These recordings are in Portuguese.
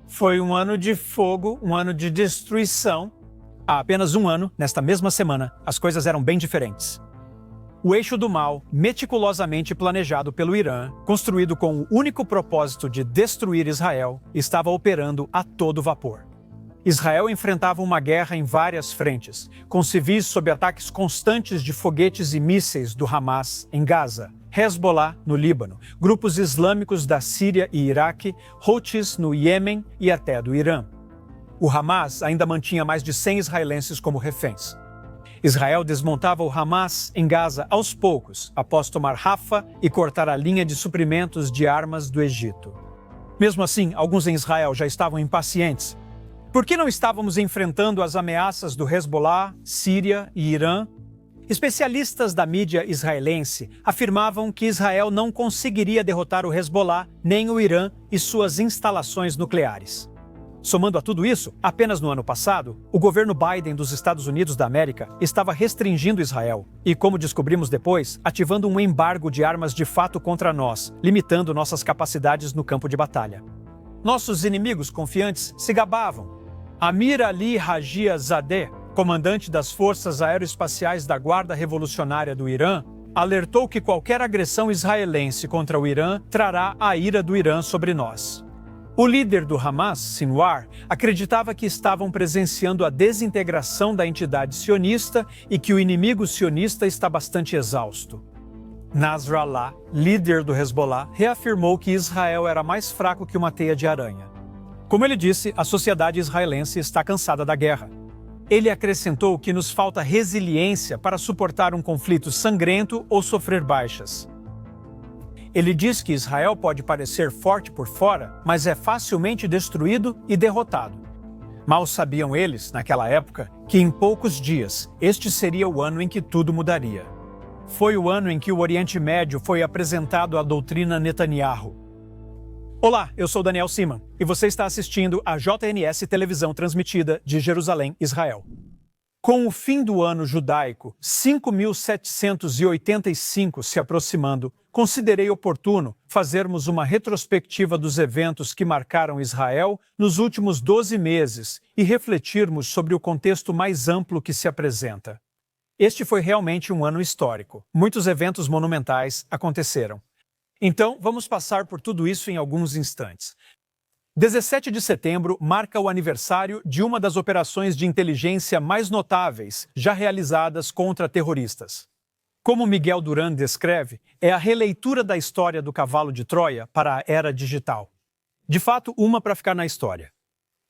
Foi um ano de fogo, um ano de destruição. Há apenas um ano, nesta mesma semana, as coisas eram bem diferentes. O eixo do mal, meticulosamente planejado pelo Irã, construído com o único propósito de destruir Israel, estava operando a todo vapor. Israel enfrentava uma guerra em várias frentes, com civis sob ataques constantes de foguetes e mísseis do Hamas em Gaza, Hezbollah no Líbano, grupos islâmicos da Síria e Iraque, Houthis no Iêmen e até do Irã. O Hamas ainda mantinha mais de 100 israelenses como reféns. Israel desmontava o Hamas em Gaza aos poucos, após tomar Rafah e cortar a linha de suprimentos de armas do Egito. Mesmo assim, alguns em Israel já estavam impacientes. Por que não estávamos enfrentando as ameaças do Hezbollah, Síria e Irã? Especialistas da mídia israelense afirmavam que Israel não conseguiria derrotar o Hezbollah, nem o Irã e suas instalações nucleares. Somando a tudo isso, apenas no ano passado, o governo Biden dos Estados Unidos da América estava restringindo Israel e, como descobrimos depois, ativando um embargo de armas de fato contra nós, limitando nossas capacidades no campo de batalha. Nossos inimigos confiantes se gabavam. Amir Ali Hajia Zadeh, comandante das Forças Aeroespaciais da Guarda Revolucionária do Irã, alertou que qualquer agressão israelense contra o Irã trará a ira do Irã sobre nós. O líder do Hamas, Sinwar, acreditava que estavam presenciando a desintegração da entidade sionista e que o inimigo sionista está bastante exausto. Nasrallah, líder do Hezbollah, reafirmou que Israel era mais fraco que uma teia de aranha. Como ele disse, a sociedade israelense está cansada da guerra. Ele acrescentou que nos falta resiliência para suportar um conflito sangrento ou sofrer baixas. Ele diz que Israel pode parecer forte por fora, mas é facilmente destruído e derrotado. Mal sabiam eles, naquela época, que em poucos dias este seria o ano em que tudo mudaria. Foi o ano em que o Oriente Médio foi apresentado à doutrina Netanyahu. Olá, eu sou Daniel Siman e você está assistindo a JNS Televisão transmitida de Jerusalém, Israel. Com o fim do ano judaico 5.785 se aproximando, considerei oportuno fazermos uma retrospectiva dos eventos que marcaram Israel nos últimos 12 meses e refletirmos sobre o contexto mais amplo que se apresenta. Este foi realmente um ano histórico. Muitos eventos monumentais aconteceram. Então, vamos passar por tudo isso em alguns instantes. 17 de setembro marca o aniversário de uma das operações de inteligência mais notáveis já realizadas contra terroristas. Como Miguel Duran descreve, é a releitura da história do cavalo de Troia para a era digital. De fato, uma para ficar na história.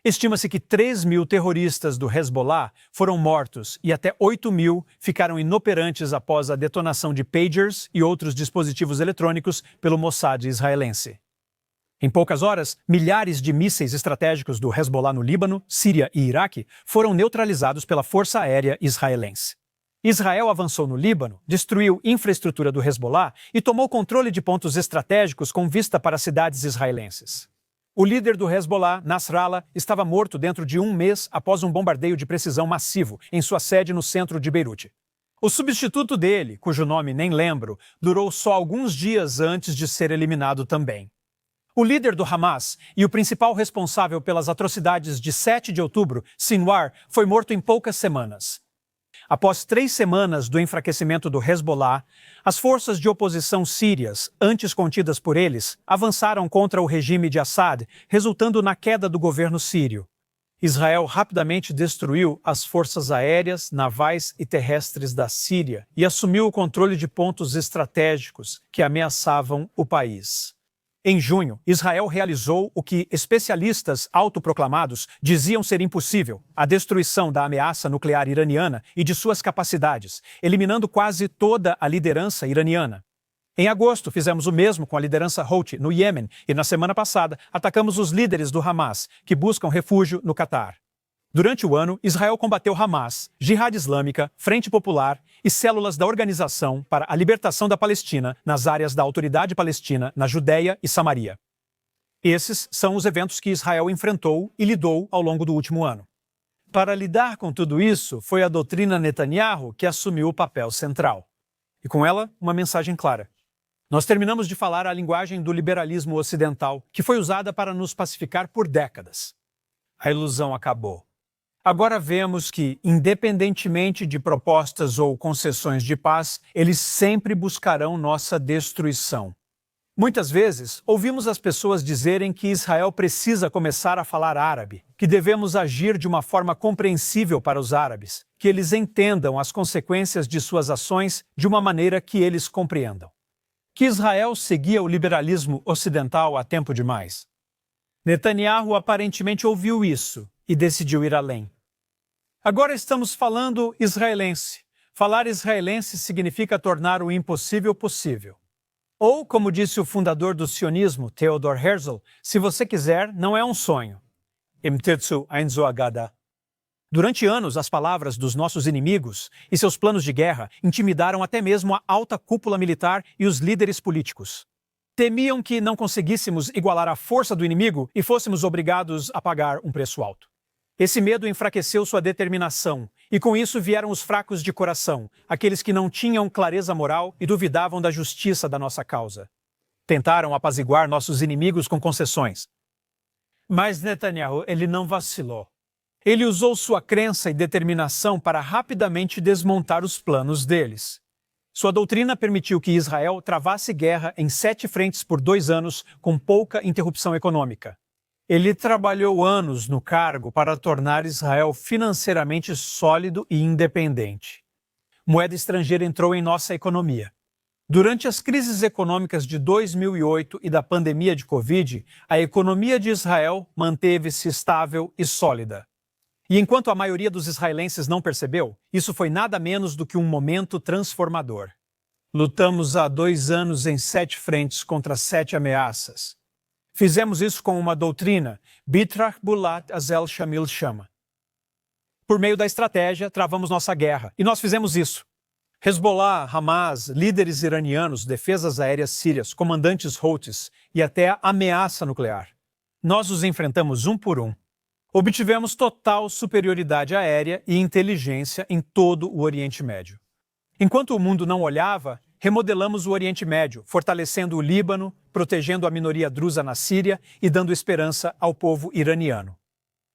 Estima-se que 3.000 terroristas do Hezbollah foram mortos e até 8.000 ficaram inoperantes após a detonação de pagers e outros dispositivos eletrônicos pelo Mossad israelense. Em poucas horas, milhares de mísseis estratégicos do Hezbollah no Líbano, Síria e Iraque foram neutralizados pela Força Aérea israelense. Israel avançou no Líbano, destruiu infraestrutura do Hezbollah e tomou controle de pontos estratégicos com vista para cidades israelenses. O líder do Hezbollah, Nasrallah, estava morto dentro de um mês após um bombardeio de precisão massivo em sua sede no centro de Beirute. O substituto dele, cujo nome nem lembro, durou só alguns dias antes de ser eliminado também. O líder do Hamas e o principal responsável pelas atrocidades de 7 de outubro, Sinwar, foi morto em poucas semanas. Após 3 semanas do enfraquecimento do Hezbollah, as forças de oposição sírias, antes contidas por eles, avançaram contra o regime de Assad, resultando na queda do governo sírio. Israel rapidamente destruiu as forças aéreas, navais e terrestres da Síria e assumiu o controle de pontos estratégicos que ameaçavam o país. Em junho, Israel realizou o que especialistas autoproclamados diziam ser impossível: a destruição da ameaça nuclear iraniana e de suas capacidades, eliminando quase toda a liderança iraniana. Em agosto, fizemos o mesmo com a liderança Houthi no Iêmen e, na semana passada, atacamos os líderes do Hamas, que buscam refúgio no Catar. Durante o ano, Israel combateu Hamas, Jihad Islâmica, Frente Popular e células da Organização para a Libertação da Palestina nas áreas da Autoridade Palestina na Judéia e Samaria. Esses são os eventos que Israel enfrentou e lidou ao longo do último ano. Para lidar com tudo isso, foi a doutrina Netanyahu que assumiu o papel central. E com ela, uma mensagem clara. Nós terminamos de falar a linguagem do liberalismo ocidental, que foi usada para nos pacificar por décadas. A ilusão acabou. Agora vemos que, independentemente de propostas ou concessões de paz, eles sempre buscarão nossa destruição. Muitas vezes, ouvimos as pessoas dizerem que Israel precisa começar a falar árabe, que devemos agir de uma forma compreensível para os árabes, que eles entendam as consequências de suas ações de uma maneira que eles compreendam. Que Israel seguia o liberalismo ocidental há tempo demais. Netanyahu aparentemente ouviu isso e decidiu ir além. Agora estamos falando israelense. Falar israelense significa tornar o impossível possível. Ou, como disse o fundador do sionismo, Theodor Herzl, se você quiser, não é um sonho. Im tirtzu ein so agada. Durante anos, as palavras dos nossos inimigos e seus planos de guerra intimidaram até mesmo a alta cúpula militar e os líderes políticos. Temiam que não conseguíssemos igualar a força do inimigo e fôssemos obrigados a pagar um preço alto. Esse medo enfraqueceu sua determinação, e com isso vieram os fracos de coração, aqueles que não tinham clareza moral e duvidavam da justiça da nossa causa. Tentaram apaziguar nossos inimigos com concessões. Mas Netanyahu, ele não vacilou. Ele usou sua crença e determinação para rapidamente desmontar os planos deles. Sua doutrina permitiu que Israel travasse guerra em 7 frentes por 2 anos, com pouca interrupção econômica. Ele trabalhou anos no cargo para tornar Israel financeiramente sólido e independente. Moeda estrangeira entrou em nossa economia. Durante as crises econômicas de 2008 e da pandemia de Covid, a economia de Israel manteve-se estável e sólida. E enquanto a maioria dos israelenses não percebeu, isso foi nada menos do que um momento transformador. Lutamos há 2 anos em 7 frentes contra 7 ameaças. Fizemos isso com uma doutrina, Bitrach Bulat Azel Shamil Shama. Por meio da estratégia, travamos nossa guerra, e nós fizemos isso. Hezbollah, Hamas, líderes iranianos, defesas aéreas sírias, comandantes Houthis e até a ameaça nuclear. Nós os enfrentamos um por um. Obtivemos total superioridade aérea e inteligência em todo o Oriente Médio. Enquanto o mundo não olhava, remodelamos o Oriente Médio, fortalecendo o Líbano, protegendo a minoria drusa na Síria e dando esperança ao povo iraniano.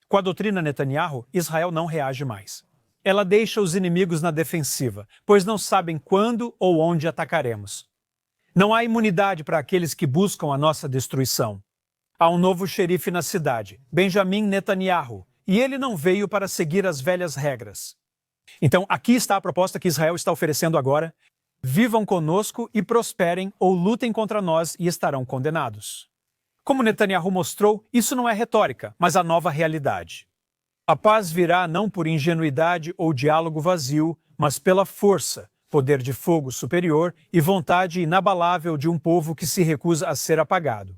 Com a doutrina Netanyahu, Israel não reage mais. Ela deixa os inimigos na defensiva, pois não sabem quando ou onde atacaremos. Não há imunidade para aqueles que buscam a nossa destruição. Há um novo xerife na cidade, Benjamin Netanyahu, e ele não veio para seguir as velhas regras. Então, aqui está a proposta que Israel está oferecendo agora. Vivam conosco e prosperem, ou lutem contra nós e estarão condenados. Como Netanyahu mostrou, isso não é retórica, mas a nova realidade. A paz virá não por ingenuidade ou diálogo vazio, mas pela força, poder de fogo superior e vontade inabalável de um povo que se recusa a ser apagado.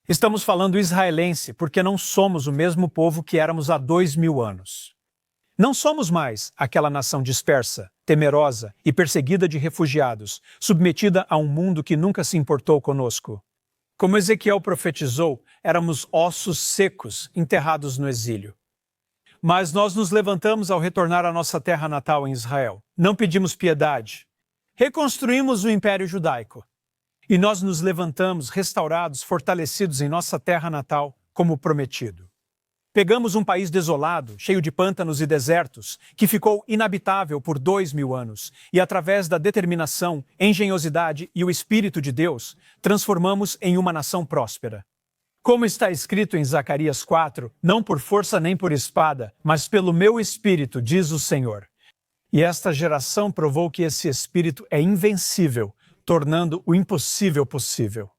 Estamos falando israelense porque não somos o mesmo povo que éramos há 2000 anos. Não somos mais aquela nação dispersa, temerosa e perseguida de refugiados, submetida a um mundo que nunca se importou conosco. Como Ezequiel profetizou, éramos ossos secos enterrados no exílio. Mas nós nos levantamos ao retornar à nossa terra natal em Israel. Não pedimos piedade. Reconstruímos o Império Judaico. E nós nos levantamos restaurados, fortalecidos em nossa terra natal, como prometido. Pegamos um país desolado, cheio de pântanos e desertos, que ficou inabitável por 2000 anos, e através da determinação, engenhosidade e o Espírito de Deus, transformamos em uma nação próspera. Como está escrito em Zacarias 4, não por força nem por espada, mas pelo meu Espírito, diz o Senhor. E esta geração provou que esse Espírito é invencível, tornando o impossível possível.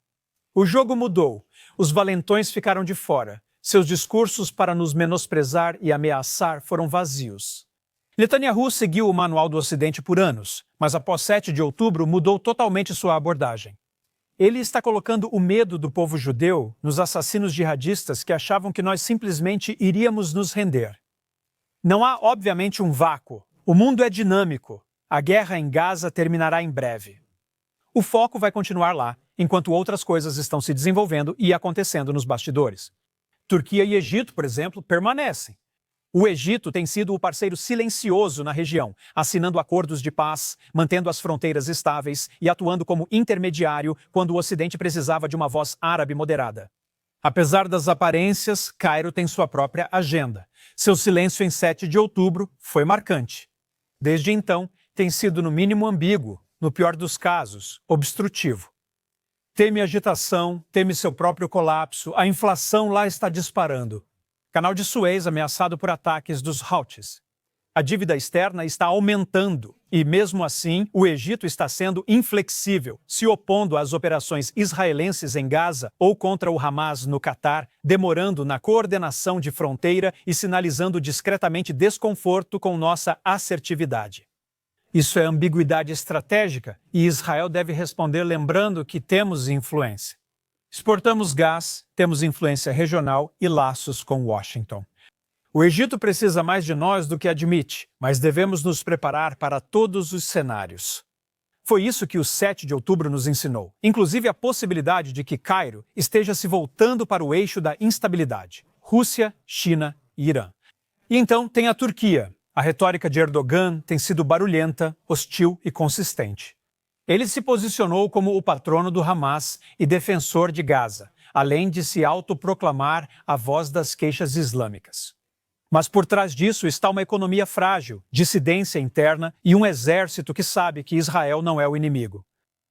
O jogo mudou, os valentões ficaram de fora. Seus discursos para nos menosprezar e ameaçar foram vazios. Netanyahu seguiu o Manual do Ocidente por anos, mas após 7 de outubro mudou totalmente sua abordagem. Ele está colocando o medo do povo judeu nos assassinos jihadistas que achavam que nós simplesmente iríamos nos render. Não há, obviamente, um vácuo. O mundo é dinâmico. A guerra em Gaza terminará em breve. O foco vai continuar lá, enquanto outras coisas estão se desenvolvendo e acontecendo nos bastidores. Turquia e Egito, por exemplo, permanecem. O Egito tem sido o parceiro silencioso na região, assinando acordos de paz, mantendo as fronteiras estáveis e atuando como intermediário quando o Ocidente precisava de uma voz árabe moderada. Apesar das aparências, Cairo tem sua própria agenda. Seu silêncio em 7 de outubro foi marcante. Desde então, tem sido no mínimo ambíguo, no pior dos casos, obstrutivo. Teme agitação, teme seu próprio colapso, a inflação lá está disparando. Canal de Suez ameaçado por ataques dos Houthis. A dívida externa está aumentando e, mesmo assim, o Egito está sendo inflexível, se opondo às operações israelenses em Gaza ou contra o Hamas no Catar, demorando na coordenação de fronteira e sinalizando discretamente desconforto com nossa assertividade. Isso é ambiguidade estratégica e Israel deve responder lembrando que temos influência. Exportamos gás, temos influência regional e laços com Washington. O Egito precisa mais de nós do que admite, mas devemos nos preparar para todos os cenários. Foi isso que o 7 de outubro nos ensinou, inclusive a possibilidade de que Cairo esteja se voltando para o eixo da instabilidade: Rússia, China e Irã. E então tem a Turquia. A retórica de Erdogan tem sido barulhenta, hostil e consistente. Ele se posicionou como o patrono do Hamas e defensor de Gaza, além de se autoproclamar a voz das queixas islâmicas. Mas por trás disso está uma economia frágil, dissidência interna e um exército que sabe que Israel não é o inimigo.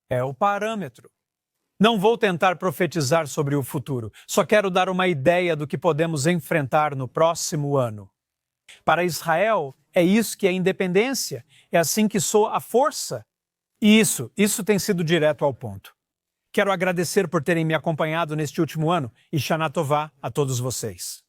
É o parâmetro. Não vou tentar profetizar sobre o futuro, só quero dar uma ideia do que podemos enfrentar no próximo ano. Para Israel, é isso que é independência, é assim que soa a força. E isso tem sido direto ao ponto. Quero agradecer por terem me acompanhado neste último ano e Shana Tová a todos vocês.